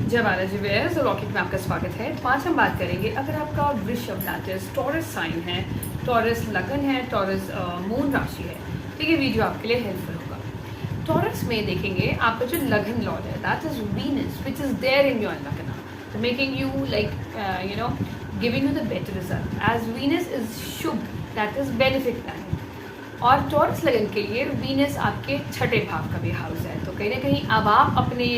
जय बालाजी वेयर्स और रॉकेट में आपका स्वागत है। तो आज हम बात करेंगे, अगर आपका वृषभ दैट इज टॉरस साइन है, टॉरस लगन है, टॉरस मून राशि है, तो ये वीडियो आपके लिए हेल्पफुल होगा। टॉरस में देखेंगे आपका जो लगन लॉर्ड है that is Venus which is there in your लगन, तो making you like giving you the better result as Venus is शुभ दैट इज बेनिफिट प्लैनेट। और टॉरस लगन के लिए वीनस आपके छठे भाव का भी हाउस है, तो कहीं ना कहीं अब आप अपने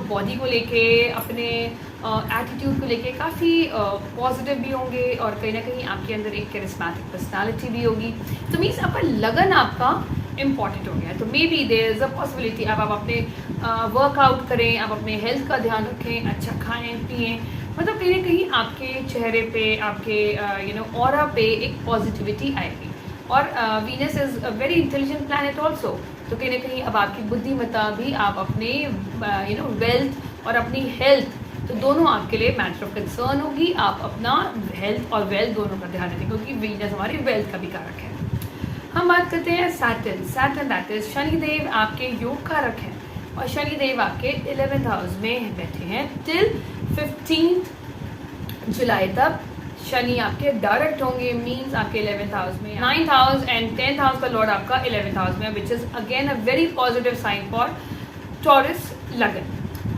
बॉडी को लेके, अपने एटीट्यूड को लेके काफ़ी पॉजिटिव भी होंगे और कहीं ना कहीं आपके अंदर एक कैरिस्मेटिक पर्सनालिटी भी होगी। तो मीन्स आपका लगन आपका इम्पॉर्टेंट हो गया है। तो may be there is a possibility अब आप अपने वर्कआउट करें, आप अपने हेल्थ का ध्यान रखें, अच्छा खाएं पिएं, मतलब कहीं ना कहीं आपके चेहरे पे, आपके ऑरा पे एक पॉजिटिविटी आएगी। और Venus is a very intelligent planet also, तो कहीं ना कहीं अब आपकी बुद्धिमत्ता भी आप अपने वेल्थ और अपनी हेल्थ, तो दोनों आपके लिए मैटर ऑफ कंसर्न होगी। आप अपना हेल्थ और वेल्थ दोनों का ध्यान रखें, क्योंकि वीनस हमारी वेल्थ का भी कारक है। हम बात करते हैं सैटर्न दैट इज शनिदेव आपके योग कारक हैं, और शनिदेव आपके 11th हाउस में बैठे हैं टिल 15 जुलाई तक। शनि आपके डायरेक्ट होंगे, मीन्स आपके 11th हाउस में, 9th house and 10th house का लॉर्ड आपका 11th हाउस में, which is again a very positive sign for Taurus लगन।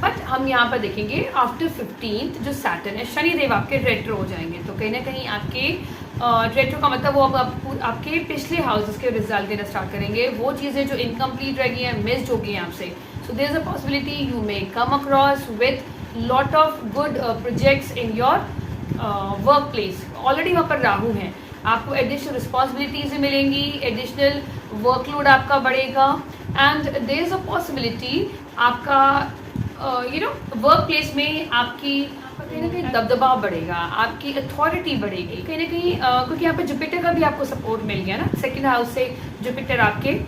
बट हम यहाँ पर देखेंगे आफ्टर 15th जो सैटर्न है, शनिदेव आपके रेट्रो हो जाएंगे, तो कहीं ना कहीं आपके रेट्रो का मतलब वो अब आपके पिछले हाउसेस के रिजल्ट देना स्टार्ट करेंगे, वो चीज़ें जो इनकम्प्लीट रह गई हैं, मिस्ड हो गई हैं आपसे। So there is a possibility you may come across with lot of good projects in your work place. Already वहाँ पर राहु हैं, आपको एडिशनल रिस्पॉन्सिबिलिटीज मिलेंगी, एडिशनल वर्कलोड आपका बढ़ेगा, and there is a possibility आपका वर्क प्लेस में आपकी कहीं ना कहीं दबदबा बढ़ेगा, आपकी अथॉरिटी बढ़ेगी कहीं ना कहीं, क्योंकि यहाँ पर जुपिटर का भी आपको सपोर्ट मिल गया ना, सेकेंड हाउस से जुपिटर आपके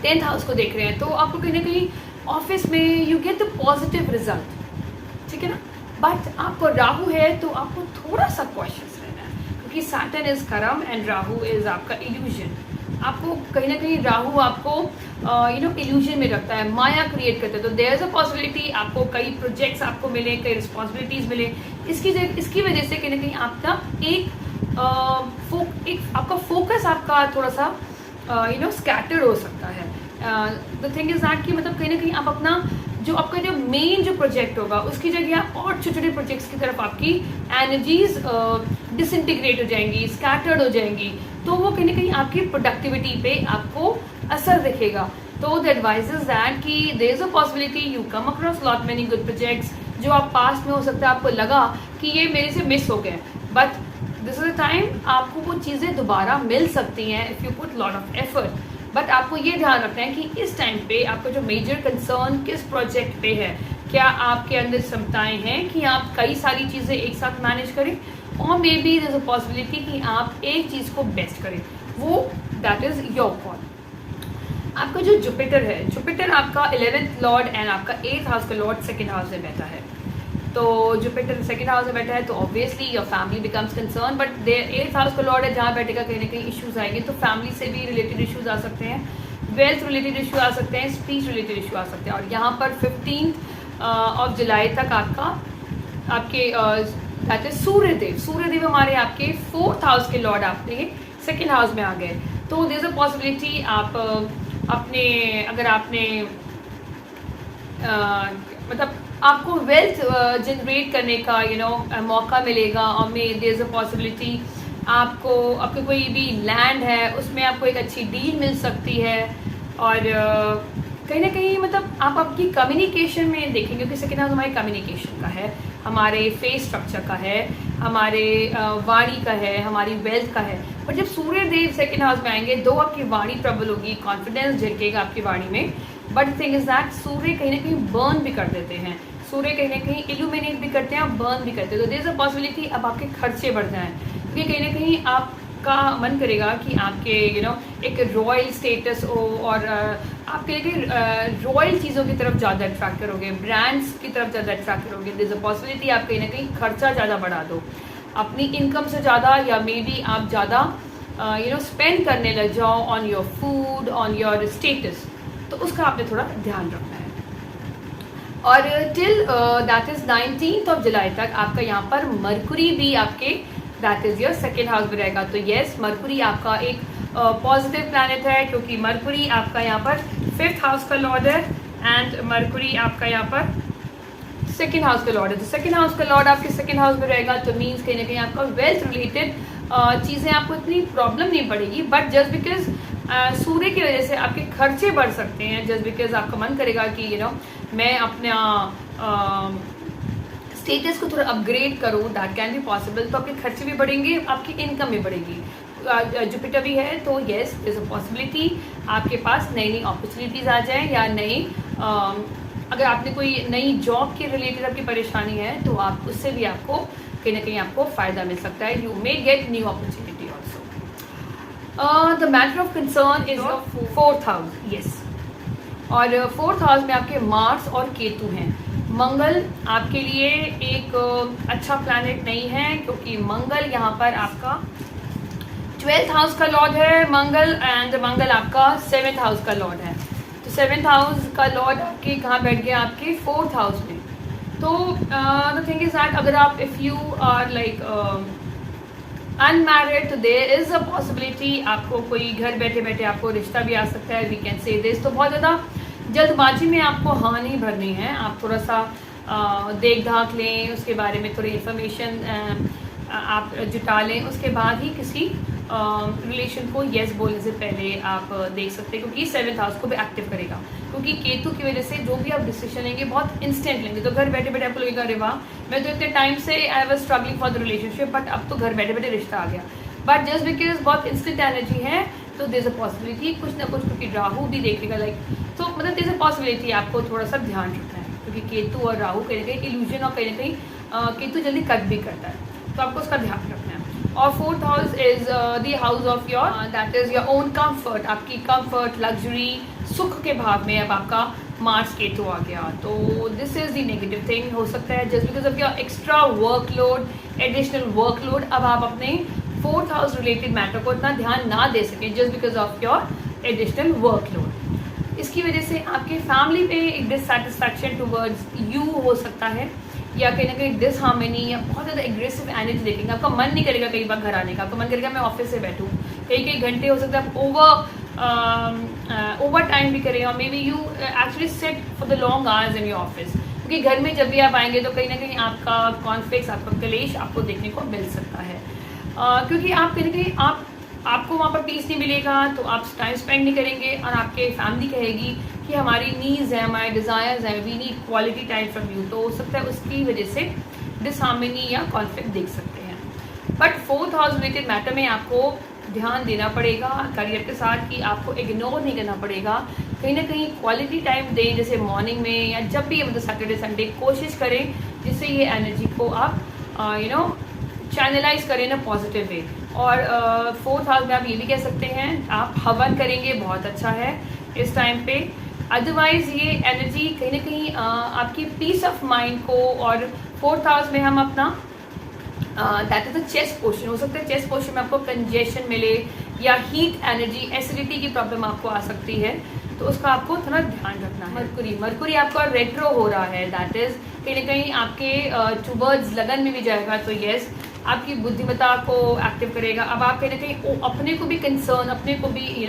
10th हाउस को देख रहे हैं, तो आपको कहीं ना कहीं ऑफिस में you get the positive result, ठीक है ना। बट आपको राहु है तो आपको थोड़ा सा कॉशियस रहना है, क्योंकि सैटर्न इज कर्म एंड राहु इज आपका इल्यूजन। आपको कहीं ना कहीं राहु आपको इल्यूजन में रखता है, माया क्रिएट करता है, तो देयर इज अ पॉसिबिलिटी आपको कई प्रोजेक्ट्स आपको मिले, कई रिस्पॉन्सिबिलिटीज मिले। इसकी वजह से कहीं ना कहीं आपका एक आपका फोकस आपका थोड़ा सा स्कैटर्ड हो सकता है। द थिंग इज दैट कि मतलब कहीं ना कहीं आप अपना जो आपका जो मेन जो प्रोजेक्ट होगा उसकी जगह और छोटे छोटे प्रोजेक्ट्स की तरफ आपकी एनर्जीज डिसइंटीग्रेट हो जाएंगी, स्कैटर्ड हो जाएंगी, तो वो कहीं ना कहीं आपकी प्रोडक्टिविटी पे आपको असर दिखेगा। तो द एडवाइस इज दैट कि there is a possibility you come across lot many good projects जो आप पास्ट में हो सकता है आपको लगा कि ये मेरे से मिस हो गए, but this is the time आपको वो चीज़ें दोबारा मिल सकती हैं if you put lot of effort. But आपको ये ध्यान रखना है कि इस टाइम पे आपका जो मेजर कंसर्न किस प्रोजेक्ट पे है, क्या आपके अंदर क्षमताएं हैं कि आप कई सारी चीज़ें एक साथ मैनेज करें, और may B there is a possibility कि आप एक चीज़ को बेस्ट करें, वो दैट इज़ योर कॉल। आपका जो जुपिटर है, जुपिटर आपका 11th लॉर्ड एंड आपका 8th हाउस का लॉर्ड 2nd हाउस में बैठा है, तो जुपिटर 2nd हाउस में बैठा है तो obviously your family becomes concern, but there 8th house का लॉर्ड है, जहाँ बैठेगा कहीं ना कहीं इश्यूज आएंगे, तो फैमिली से भी रिलेटेड इश्यूज आ सकते हैं, वेल्थ रिलेटेड इशू आ सकते हैं, स्पीच रिलेटेड इशू आ सकते हैं। और यहाँ पर 15 ऑफ जुलाई तक आपके दैट इज सूर्यदेव हमारे आपके 4th हाउस के लॉर्ड आपके 2nd हाउस में आ गए, तो देयर इज अ पॉसिबिलिटी आप अगर आपने मतलब आपको वेल्थ जनरेट करने का मौका मिलेगा, और देयर इज अ पॉसिबिलिटी आपको कोई भी लैंड है उसमें आपको एक अच्छी डील मिल सकती है। और कहीं ना कहीं मतलब आप आपकी कम्युनिकेशन में देखेंगे, क्योंकि सेकेंड हाउस हमारे कम्युनिकेशन का है, हमारे फेस स्ट्रक्चर का है, हमारे वाणी का है, हमारी वेल्थ का है। पर जब सूर्य देव 2nd हाउस में आएंगे, दो आपकी वाणी प्रबल होगी, कॉन्फिडेंस झलकेगा आपकी वाणी में, बट थिंग इज दैट सूर्य कहीं ना कहीं बर्न भी कर देते हैं, सूर्य कहीं ना कहीं इल्यूमिनेट भी करते हैं, बर्न भी करते हैं, तो देयर इज अ पॉसिबिलिटी अब आपके खर्चे बढ़ जाएं, क्योंकि कहीं ना कहीं आपका मन करेगा कि आपके एक रॉयल स्टेटस हो, और आप कहीं रॉयल चीज़ों की तरफ ज़्यादा अट्रैक्ट करोगे, ब्रांड्स की तरफ ज़्यादा अट्रैक्ट करोगे। देयर इज अ पॉसिबिलिटी आप कहीं ना कहीं खर्चा ज़्यादा बढ़ा दो अपनी इनकम से ज़्यादा, या मे बी आप ज़्यादा स्पेंड करने लग जाओ on your food, on your status, तो उसका आपने थोड़ा ध्यान रखना है। और till that is 19th of July तक आपका यहाँ पर मरकुरी भी आपके that is your second house में रहेगा। तो येस, मरकुरी आपका एक पॉजिटिव प्लैनेट है, क्योंकि मरकुरी आपका यहाँ पर 5th हाउस का लॉर्ड है एंड मरकुरी आपका यहाँ पर सेकेंड हाउस का लॉर्ड है। तो सेकेंड हाउस का लॉर्ड आपके सेकेंड हाउस में रहेगा, तो मीन्स कहीं ना कहीं आपका वेल्थ रिलेटेड चीज़ें आपको इतनी प्रॉब्लम नहीं पड़ेगी। बट जस्ट बिकॉज सूर्य की वजह से आपके खर्चे बढ़ सकते हैं, जस्ट बिकॉज आपका मन करेगा कि मैं अपना स्टेटस को थोड़ा अपग्रेड करूँ, दैट कैन बी पॉसिबल। तो आपके खर्चे भी बढ़ेंगे, आपकी इनकम भी बढ़ेगी। जुपिटर भी है, तो येस इज़ अ पॉसिबिलिटी आपके पास नई नई अपॉर्चुनिटीज़ आ जाएँ, या नई अगर आपने कोई नई जॉब के रिलेटेड आपकी परेशानी है तो आप उससे भी आपको कहीं ना कहीं आपको फ़ायदा मिल सकता है। You may get new opportunity also. The matter of concern is your 4th house, yes. और 4th हाउस में आपके मार्स और केतु हैं। मंगल आपके लिए एक अच्छा प्लैनेट नहीं है, क्योंकि मंगल यहाँ पर आपका 12th हाउस का लॉर्ड है मंगल, एंड मंगल आपका 7th हाउस का लॉर्ड है। तो 7th हाउस का लॉर्ड आपके कहाँ बैठ गया, आपके 4th हाउस में। तो द थिंग इज दैट अगर आप if you are like unmarried, तो देयर इज़ अ पॉसिबिलिटी आपको कोई घर बैठे बैठे आपको रिश्ता भी आ सकता है, वी कैन से दिस। तो बहुत ज़्यादा जल्दबाजी में आपको हाँ नहीं भरनी है, आप थोड़ा सा देख धाक लें, उसके बारे में थोड़ी इन्फॉर्मेशन आप जुटा लें, उसके बाद ही किसी रिलेशन को येस बोलने से पहले आप देख सकते हैं, क्योंकि 7th हाउस को भी एक्टिव करेगा। क्योंकि केतु की वजह से जो भी आप डिसीजन लेंगे बहुत इंस्टेंट लेंगे, तो घर बैठे बैठे आपको लगेगा अरे वाह, मैं तो इतने टाइम से I was struggling for the relationship, but अब तो घर बैठे बैठे रिश्ता आ गया। बट जस्ट बिकॉज बहुत इंस्टेंट एनर्जी है, तो देयर इज अ पॉसिबिलिटी कुछ ना कुछ, क्योंकि राहु भी देखेगा लाइक, तो मतलब देयर इज अ पॉसिबिलिटी आपको थोड़ा सा ध्यान रखना है, क्योंकि केतु और राहु कहीं ना कहीं इल्यूजन और कहीं ना कहीं केतु जल्दी कट भी करता है, तो आपको उसका ध्यान रखना है। और 4th house is the house of your that is your own comfort, आपकी कंफर्ट, लग्जरी, सुख के भाव में अब आपका मार्स केतु आ गया। तो this is the negative thing हो सकता है, just because of your extra workload, additional workload, अब आप अपने 4th हाउस रिलेटेड मैटर को इतना ध्यान ना दे सकें, just because of your additional workload. इसकी वजह से आपके फैमिली पे एक डिससेटिस्फैक्शन टूवर्ड्स यू हो सकता है, या कहीं ना कहीं डिसहार्मनी, या बहुत ज़्यादा एग्रेसिव एनर्जी देखेंगे। आपका मन नहीं करेगा कई बार घर आने का, आपका मन करेगा मैं ऑफिस से बैठूँ, कई घंटे हो सकता है आप ओवर टाइम भी करें, और may B you actually sit for the long hours in your office, क्योंकि घर में जब भी आप आएंगे तो कहीं ना कहीं आपका कॉन्फ्लिक्ट, आपका क्लेश आपको देखने को मिल सकता है, क्योंकि आप कहीं ना कहीं आपको वहाँ पर पीस नहीं मिलेगा, तो आप टाइम स्पेंड नहीं करेंगे, और आपके फैमिली कहेगी कि हमारी नीड्स हैं, हमारे डिज़ायर्स हैं, we need quality time from you, तो हो सकता है उसकी वजह से डिसहार्मनी या कॉन्फ्लिक्ट देख सकते हैं। But 4th house related matter में आपको ध्यान देना पड़ेगा करियर के साथ, कि आपको इग्नोर नहीं करना पड़ेगा, कहीं ना कहीं क्वालिटी टाइम दें, जैसे मॉर्निंग में या जब भी मतलब सैटरडे संडे कोशिश करें, जिससे ये एनर्जी को आप चैनलाइज करें ना पॉजिटिव वे। और 4th हाउस में आप ये भी कह सकते हैं आप हवन करेंगे, बहुत अच्छा है इस टाइम पे। अदरवाइज़ ये एनर्जी कहीं ना कहीं आपकी पीस ऑफ माइंड को, और 4th हाउस में हम अपना that is the chest portion, हो सकता है चेस्ट पोर्शन में आपको कंजेशन मिले, या हीट एनर्जी, एसिडिटी की प्रॉब्लम आपको आ सकती है, तो उसका आपको थोड़ा ध्यान रखना है। मरकुरी आपका रेट्रो हो रहा है, दैट इज कहीं ना कहीं आपके टूवर्ड्स लगन में भी जाएगा, तो येस आपकी बुद्धिमत्ता को एक्टिव करेगा। अब आप कहीं ना कहीं अपने को भी कंसर्न, अपने को भी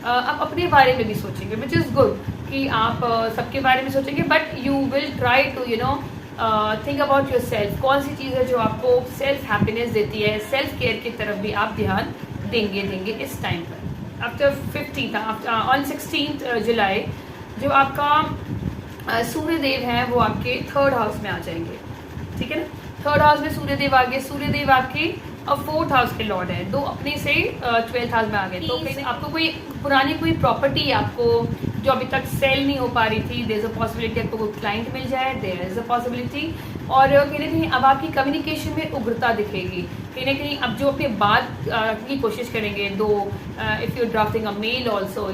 आप अपने बारे में भी सोचेंगे, विच इज़ गुड कि आप सबके बारे में सोचेंगे, but you will try to think about your self, कौन सी चीज़ है जो आपको सेल्फ हैप्पीनेस देती है, सेल्फ केयर की तरफ भी आप ध्यान देंगे इस टाइम पर। आफ्टर 15th ऑन 16th जुलाई जो आपका सूर्यदेव है वो आपके 3rd हाउस में आ जाएंगे, ठीक है ना। 3rd हाउस में सूर्यदेव आ गए, सूर्यदेव आपके 4th हाउस के लॉर्ड है, दो अपने से 12th हाउस में आ गए, तो कहीं आपको कोई पुरानी कोई प्रॉपर्टी आपको जो अभी तक सेल नहीं हो पा रही थी, देयर इज अ पॉसिबिलिटी आपको कोई क्लाइंट मिल जाए, देयर इज अ पॉसिबिलिटी। और कहीं ना कहीं अब आपकी कम्युनिकेशन में उग्रता दिखेगी, कहीं ना कहीं अब जो अपनी बात की कोशिश करेंगे, though if you drafting a mail also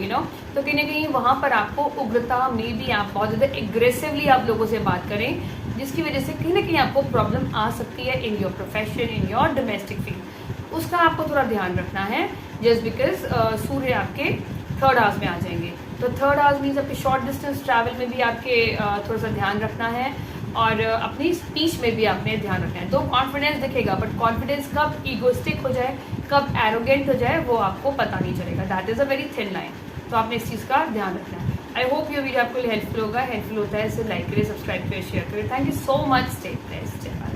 तो कहीं ना कहीं वहाँ पर आपको उग्रता में भी आप बहुत ज़्यादा एग्रेसिवली आप लोगों से बात करें, जिसकी वजह से कहीं ना कहीं आपको प्रॉब्लम आ सकती है in your profession, in your domestic field, उसका आपको थोड़ा ध्यान रखना है, जस्ट बिकॉज सूर्य आपके 3rd हाउस में आ जाएंगे। तो थर्ड आवर्स मीन्स आपके शॉर्ट डिस्टेंस ट्रैवल में भी आपके थोड़ा सा ध्यान रखना है, और अपनी स्पीच में भी आपने ध्यान रखना है। तो कॉन्फिडेंस दिखेगा, बट कॉन्फिडेंस कब ईगोस्टिक हो जाए, कब एरोगेंट हो जाए, वो आपको पता नहीं चलेगा। That is a very thin line. तो आपने इस चीज़ का ध्यान रखना है। आई होप ये वीडियो आपको हेल्पफुल होगा। हेल्पफुल होता है इसे लाइक करें, सब्सक्राइब करें, शेयर करें। Thank you so much. Stay blessed.